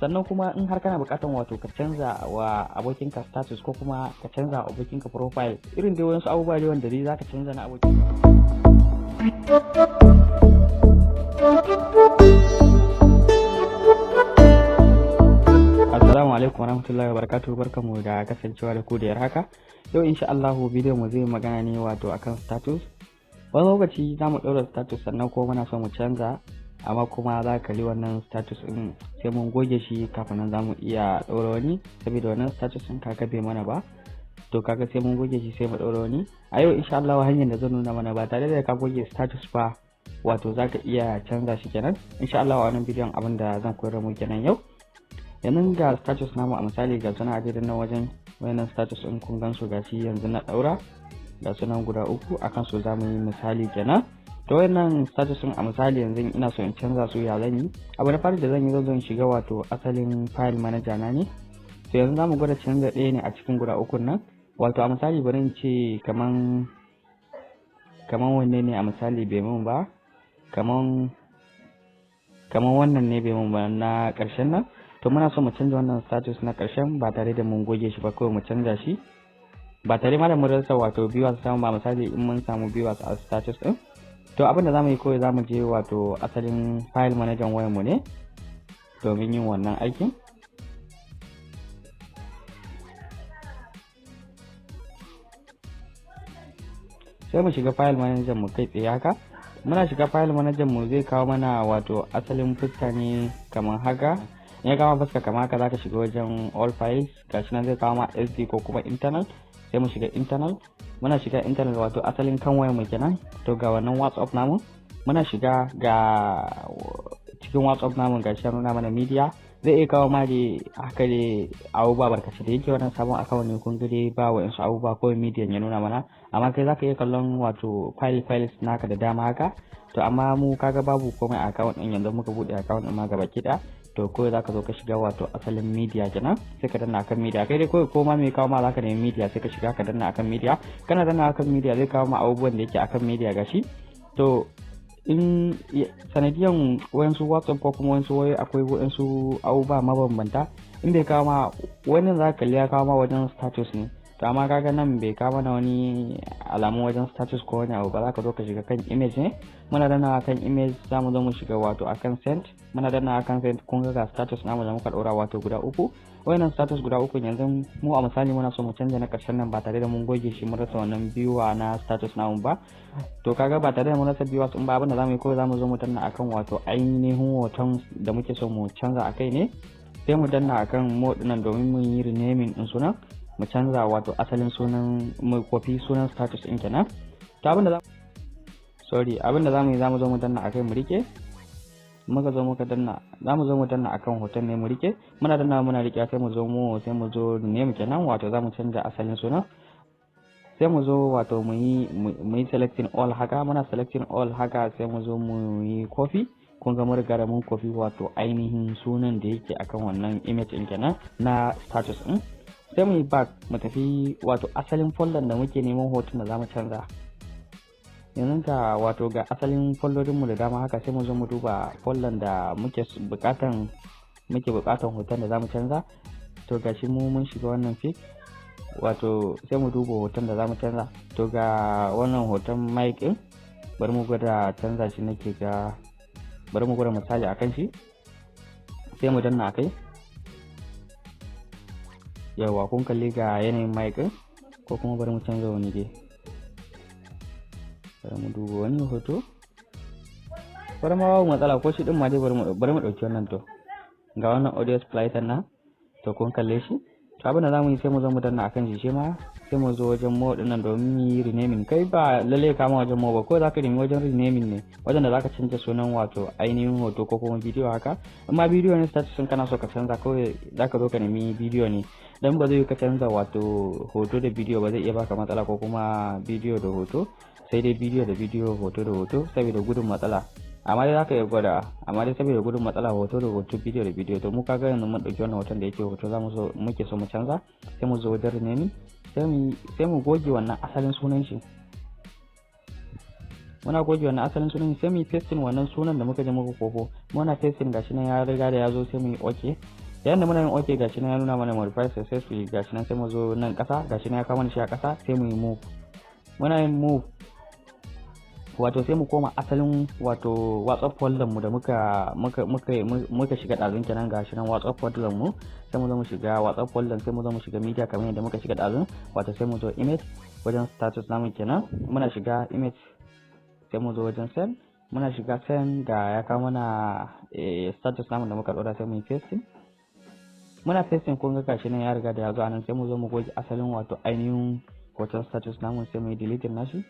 sannan kuma in har kana bukatan wato ka canza wa abokinka status ko kuma ka canza wa abokinka profile, irin dai wasu abubuwa ne wanda dai zaka canza na abokinka. Assalamu alaikum warahmatullahi wabarakatuh, barkamu da kasancewa da ku da haka. Yau insha Allah bidiyon mu zai magana ne wato akan status. Wani lokaci za mu ɗaura status sannan kuma muna so mu canza, amma kuma za ka kalli wannan status ɗin sai mun goge shi kafin nan za mu iya ɗaura wani, saboda wannan status ɗin kaga bai mana ba, to kaga sai mun goge shi sai mu ɗaura wani. A yau insha Allah hanyar da zan nuna mana ba tare da ka goge status ba, wato za ka iya canza shi kenan. Insha Allah a wannan bidiyon abin da zan koyar mu kenan yau. Yanzu ga status namu a misali ga suna aje nan wajen wayannan status ɗin kun gan su gashi yanzu na ɗaura ga sunan guda uku, akan su za mu yi misali kenan. To wayannan status ɗin a misali yanzu ina so in canza su, ya zan yi? Abu na fari da zan yi zan shiga wato asalin file manager na ne. To yanzu za mu gwada canza ɗaya ne a cikin guda ukun nan. Wato a misali bari in ce kaman wanne ne a misali bai mun ba, kaman wannan ne bai mun ba na ƙarshen nan. To muna so mu canza wannan status na ƙarshen ba tare da mun goge shi ba, kawai mu canza shi ba tare ma da mun rasa wato viewers samu ba. Misali in mun samu viewers a status ɗin, to abin da zamu yi kawai zamu je wato asalin file manager wayar mu ne domin yin wannan aikin. Sai mu shiga file manager mu kai tsaye haka. Muna shiga file manager mu zai kawo mana wato asalin fuska ne kamar haka. In ya kama fuska kamar haka zaka shiga wajen all files, gashi nan zai kawo ma SD ko kuma internal. Sai mu shiga internal. Muna shiga internal wato asalin kan wayar mu kenan. To ga wannan WhatsApp namu muna shiga, ga cikin WhatsApp namu gashi ya nuna mana media. Zai iya kawo ma da haka dai abubuwa barkace da yake wannan sabon account ne, kun ga dai ba wa'insu abubuwa ko media ya nuna mana, amma kai zaka iya kallon wato files naka da dama haka. To amma mu kaga babu komai a account din, yanzu muka bude account din ma gaba kida. To kawai zaka zo ka shiga wato asalin media kenan, sai ka danna akan media. Kai dai kawai ko ma me kawo ma zaka nemi media sai ka shiga ka danna akan media. Kana danna akan media zai kawo ma abubuwan da yake akan media gashi. To in sanadiyan wayansu WhatsApp ko kuma wayansu wayoyi akwai wayansu abubuwa mabambanta, in bai kawo ma wannan zaka kalli ya kawo ma wajen status ne. To amma kaga nan bai kawo mana wani alamun wajen status ko wani abu ba. Zaka zo ka shiga kan image ne. Muna danna kan image zamu zo mu shiga wato akan send. Muna danna akan send, kun ga status namu da muka daura wato guda uku. Wannan status guda uku yanzu mu a misali muna so mu canza na karshen nan ba tare da mun goge shi mun rasa wannan viewer na status namu ba. To kaga ba tare da mun rasa viewers in ba, abin da zamu yi kawai zamu zo mu danna akan wato ainihin hoton da muke so mu canza akai ne. Sai mu danna akan mode nan domin mu yi renaming din sunan, mu canza wato asalin sunan, mu copy sunan status din kenan. To abinda zamu yi zamu zo mu danna akai mu rike. Muka zo muka danna, zamu zo mu danna akan hoton ne mu rike. Muna danna muna rike sai mu zo rename kenan, wato zamu canza asalin sunan. Sai mu zo wato mu yi selecting all haka. Muna selecting all haka sai mu zo mu yi copy. Kun ga mun riga da mun copy wato ainihin sunan da yake akan wannan image din kenan na status din. Sai mu yi back mu tafi wato asalin folder da muke neman hoton da zamu canza. Yanzu ga wato ga asalin foldodin mu da dama haka, sai mu zo mu duba folder da muke bukatan hoton da zamu canza. To gashi mun shiga wannan pic, wato sai mu duba hoton da zamu canza. To ga wannan hoton mic din, bari mu gwada canza shi, nake ga bari mu gwada misali akan shi. Sai mu danna akai. Yawa kun kalli ga yanayin mic din, ko kuma bari mu canza wani dai. Bari mu duba wannan hoto. Bari ma babu matsala ko shi din ma dai bari mu dauki wannan. To ga wannan audio splitter na, to kun kalle shi. To abin da zamu yi sai mu zo mu danna akan shi ma, sai mu zo wajen mode din nan domin yi renaming. Kai ba lalle ka ma wajen mode ba, ko zaka nemi wajen renaming ne, wajen da zaka canza sunan wato ainihin hoto ko kuma bidiyo haka. Amma bidiyo ne status din kana so ka canza, kawai zaka zo ka nemi bidiyo ne. Dan ba zai ka canza wato hoto da bidiyo ba, zai iya baka matsala, ko kuma bidiyo da hoto, sai dai bidiyo da bidiyo, hoto da hoto saboda gudun matsala. Amma dai zaka iya gwada, amma dai saboda gudun matsala hoto da hoto, bidiyo da bidiyo. To mu kaga yanzu mun dauki wannan hoton da yake hoto muke so mu canza. Sai mu zo wajen renaming, sai mu goge wannan asalin sunan shi. Muna goge wannan asalin sunan sai mu yi pasting wannan sunan da muka je muka kofo. Muna pasting gashi nan ya riga da ya zo, sai mu yi okay. yayin da muna yin okay gashi nan ya nuna mana modify successfully, gashi nan sai mu zo nan kasa, gashi nan ya kawo mana shi a kasa, sai mu yi move. Muna yin move wato sai mu koma asalin wato WhatsApp folder mu da muka shiga dazun kenan. Gashi nan WhatsApp folder mu, sai mu zo mu shiga WhatsApp folder, sai mu zo mu shiga media kamar yadda muka shiga dazun, wato sai mu zo image wajen status namu kenan. Muna shiga image sai mu zo wajen send, muna shiga send ga ya kawo mana status namu da muka dora, sai mu yi pasting. Muna pasting kun ga gashi nan ya riga da ya zo anan, sai mu zo mu goge asalin wato ainihin hoton status namu, sai mu yi deleting nashi.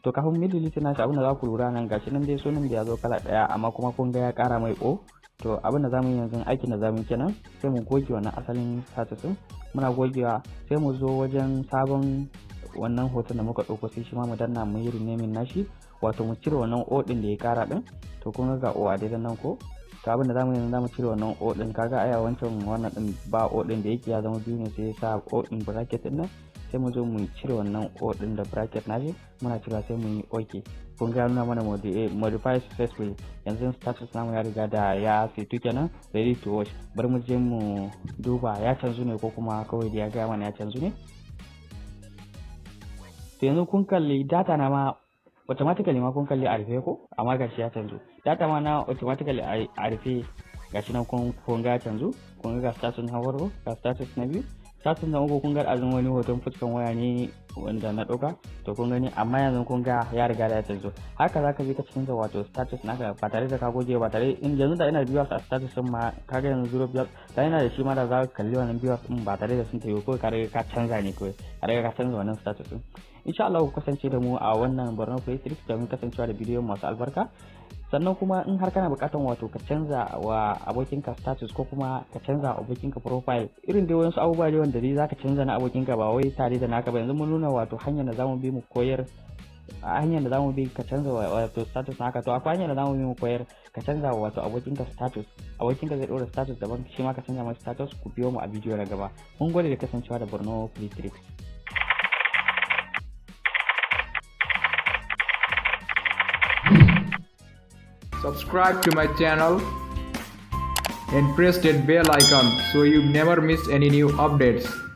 To kafin mu delete nashi, abin da za ku lura nan gashi nan dai sunan da ya zo kala daya, amma kuma kun ga ya kara mai o. To abin da zamu yi yanzu, aikin da zamu yi kenan, sai mu goge wannan asalin status din. Muna gogewa sai mu zo wajen sabon wannan hoton da muka dauko, sai shi ma mu danna mu yi renaming nashi, wato mu cire wannan o din da ya kara din. To kun ga o a daidan nan ko. To abin da zamu yi yanzu, zamu cire wannan o din. Kaga aya wancan wannan din ba o din da yake ya zama biyu ne, sai ya sa o din bracket din nan. Sai mu zo mu cire wannan o din da bracket nashi, muna cira sai mu yi okay. Kun ga nuna mana modify successfully. Yanzu status namu ya riga da ya setu kenan, ready to watch. Bari mu je mu duba ya canzu ne ko kuma kawai da ya ga mana ya canzu ne. To yanzu kun kalli data na ma automatically ma kun kalli a rufe ko, amma gashi ya canzu. Data ma na automatically a rufe, gashi nan kun ga ya canzu. Kun ga status na farko, ga status na biyu, status na uku kun ga azun wani hoton fuskan waya ne wanda na dauka. To kun gani, amma yanzu kun ga ya riga da ya canzo. Haka zaka je ka canza wato status naka ba tare da ka goge ba tare. In yanzu da ina biyu a status din ma kaga yanzu zero biyu da ina da shi ma da za ka kalli wannan biyu din ba tare da sun tayi ko ka riga ka canza ne ko ka riga ka canza wannan status din. Insha Allah ku kasance da mu a wannan Borno Play Tricks domin kasancewa da bidiyon masu albarka. Sannan kuma in har kana bukatan wato ka canza wa abokinka status ko kuma ka canza wa abokinka profile, irin dai wasu abubuwa ne wanda dai zaka canza na abokinka ba wai tare da naka ba. Yanzu mun nuna wato hanyar da zamu bi mu koyar, hanyar da zamu bi ka canza wato status naka. To akwai hanyar da zamu bi mu koyar ka canza wato abokinka status. Abokinka zai dora status daban, shi ma ka canza masa status. Ku biyo mu a bidiyo na gaba. Mun gode da kasancewa da Borno Play Tricks. Subscribe to my channel and press that bell icon so you never miss any new updates.